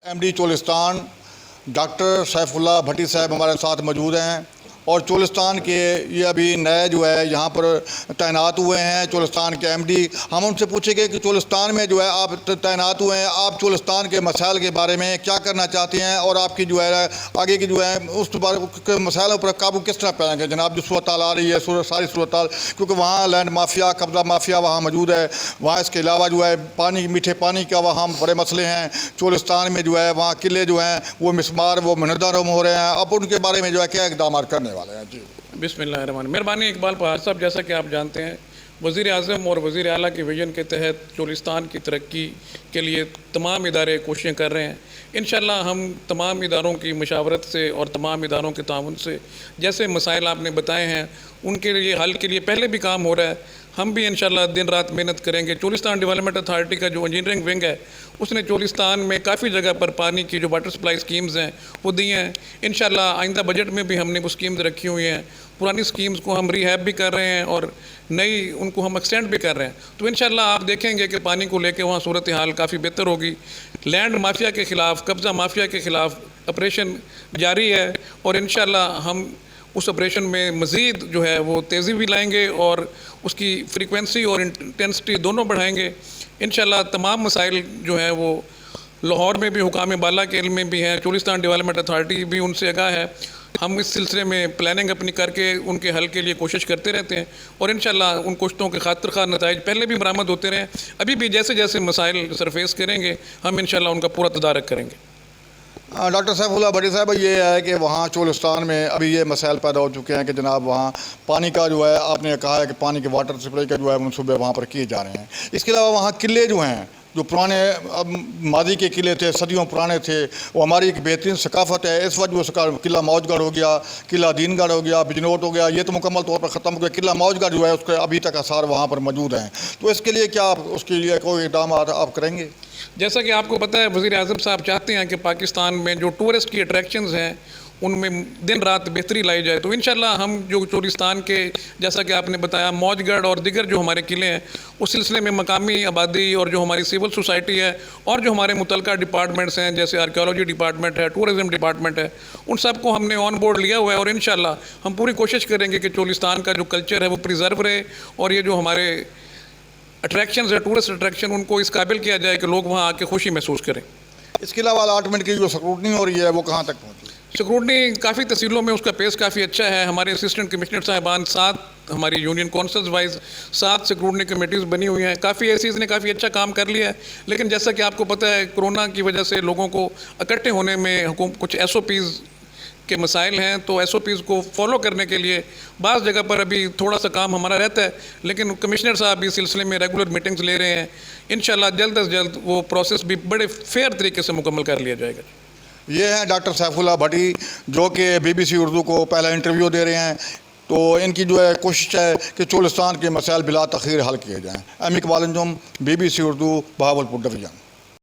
MD Cholistan doctor Saifullah भट्टी साहब हमारे साथ मौजूद हैं और चोलिस्तान के ये अभी नए जो है यहाँ पर तैनात हुए हैं चोलिस्तान के MD। हम उनसे पूछेंगे कि चोलिस्तान में जो है आप तैनात हुए हैं, आप चोलिस्तान के मसाइल के बारे में क्या करना चाहते हैं और आपकी जो है आगे की जो है उस बारे मसाइलों पर काबू किस तरह पाएंगे जनाब। जो सूरत आ रही है सारी सूरत, क्योंकि वहाँ लैंड माफिया, कब्जा माफिया वहाँ मौजूद है। वहाँ इसके अलावा जो है पानी, मीठे पानी का वहाँ बड़े मसले हैं। चोलिस्तान में जो है वहाँ किले जो हैं वो मिसमार, वो मुनहदम हो रहे हैं। अब उनके बारे में जो है क्या इक़दाम करने वाले हैं? जी बिस्मिल्लाहिर्रहमानिर्रहीम। मेहरबानी इकबाल पहाड़ साहब, जैसा कि आप जानते हैं वज़ीर आज़म और वज़ीर आला के विजन के तहत चोलिस्तान की तरक्की के लिए तमाम इदारे कोशिशें कर रहे हैं। इंशाअल्लाह हम तमाम इदारों की मशावरत से और तमाम इदारों के ताउन से जैसे मसाइल आपने बताए हैं उनके लिए हल के लिए पहले भी काम हो रहा है। हम भी इंशाअल्लाह दिन रात मेहनत करेंगे। चोलिस्तान डेवलपमेंट अथॉरिटी का जो इंजीनियरिंग विंग है उसने चोलिस्तान में काफ़ी जगह पर पानी की जो वाटर सप्लाई स्कीम्स हैं वो दी हैं। इंशाअल्लाह आइंदा बजट में भी हमने वो स्कीम्स रखी हुई हैं। पुरानी स्कीम्स को हम रिहैब भी कर रहे हैं और नई उनको हम एक्सटेंड भी कर रहे हैं। तो इंशाअल्लाह आप देखेंगे कि पानी को लेकर वहाँ सूरत हाल काफ़ी बेहतर होगी। लैंड माफिया के ख़िलाफ़, कब्ज़ा माफिया के ख़िलाफ़ ऑपरेशन जारी है और इंशाअल्लाह हम उस ऑपरेशन में मज़ीद जो है वो तेज़ी भी लाएंगे और उसकी फ्रीक्वेंसी और इंटेंसिटी दोनों बढ़ाएंगे। इंशाअल्लाह तमाम मसाइल जो हैं वो लाहौर में भी हुकाम बाला के इल्म में भी हैं, चोलिस्तान डेवलपमेंट अथॉरिटी भी उनसे आगाह है। हम इस सिलसिले में प्लानिंग अपनी करके उनके हल के लिए कोशिश करते रहते हैं और इंशाअल्लाह उन कोशिशों के खातिर खा नताइज पहले भी बरामद होते रहे। अभी भी जैसे जैसे मसाइल सरफेस करेंगे हम इंशाअल्लाह उनका पूरा तदारक करेंगे। डॉक्टर सैफुल्लाह भट्टी साहब, ये है कि वहाँ चोलिस्तान में अभी ये मसाइल पैदा हो चुके हैं कि जनाब वहाँ पानी का जो है आपने कहा है कि पानी के वाटर सप्लाई का जो है मनसूबे वहाँ पर किए जा रहे हैं। इसके अलावा वहाँ किले जो हैं, जो पुराने मादी के किले थे, सदियों पुराने थे, वो हमारी एक बेहतरीन सकाफ़त है। इस वक्त उसका किला मौजगढ़ हो गया, किला दीनगढ़ हो गया, बिजनौर हो गया, ये तो मुकम्मल तौर पर ख़त्म हो गया। किला मौजगढ़ जो है उसके अभी तक आसार वहाँ पर मौजूद हैं। तो इसके लिए क्या आप उसके लिए कोई इक़दाम आप करेंगे? जैसा कि आपको पता है वज़ीर आज़म साहब चाहते हैं कि पाकिस्तान में जो टूरिस्ट की अट्रैक्शंस हैं उनमें दिन रात बेहतरी लाई जाए। तो इंशाअल्लाह हम जो चोलिस्तान के, जैसा कि आपने बताया, मौजगढ़ और दिगर जो हमारे किले हैं उस सिलसिले में मकामी आबादी और जो हमारी सिविल सोसाइटी है और जो हमारे मुतल्लिका डिपार्टमेंट्स हैं जैसे आर्कियोलॉजी डिपार्टमेंट है, टूरिज़म डिपार्टमेंट है, उन सब को हमने ऑन बोर्ड लिया हुआ है और इंशाअल्लाह हम पूरी कोशिश करेंगे कि चोलिस्तान का जो कल्चर है वो प्रिजर्व रहे और ये जो हमारे अट्रैक्शंस है, टूरिस्ट अट्रैक्शन, उनको इस काबिल किया जाए कि लोग वहाँ आके खुशी महसूस करें। इसके अलावा अलाटमेंट की जो स्क्रूटनी हो रही है वो कहाँ तक पहुँची? स्क्रूटनी काफ़ी तहसीलों में उसका पेस काफ़ी अच्छा है। हमारे असिस्टेंट कमिश्नर साहिबान 7 हमारी union councils wise 7 scrutiny committees बनी हुई हैं। काफ़ी एसीज़ ने काफ़ी अच्छा काम कर लिया है। लेकिन जैसा कि आपको पता है कोरोना की वजह से लोगों को इकट्ठे होने में कुछ SOPs के मसाइल हैं, तो SOPs को फॉलो करने के लिए बाज़ जगह पर अभी थोड़ा सा काम हमारा रहता है। लेकिन कमिश्नर साहब भी इस सिलसिले में रेगुलर मीटिंग्स ले रहे हैं। इंशाअल्लाह जल्द अज जल्द वो प्रोसेस भी बड़े फेयर तरीके से मुकम्मल कर लिया जाएगा। ये हैं डॉक्टर सैफुल्लाह भट्टी जो कि BBC उर्दू को पहला इंटरव्यू दे रहे हैं। तो इनकी जो है कोशिश है कि चोलिस्तान के मसाइल बिला तख़ीर हल किए जाएँ। Iqbal Anjum, BBC Urdu, Bahawalpur division.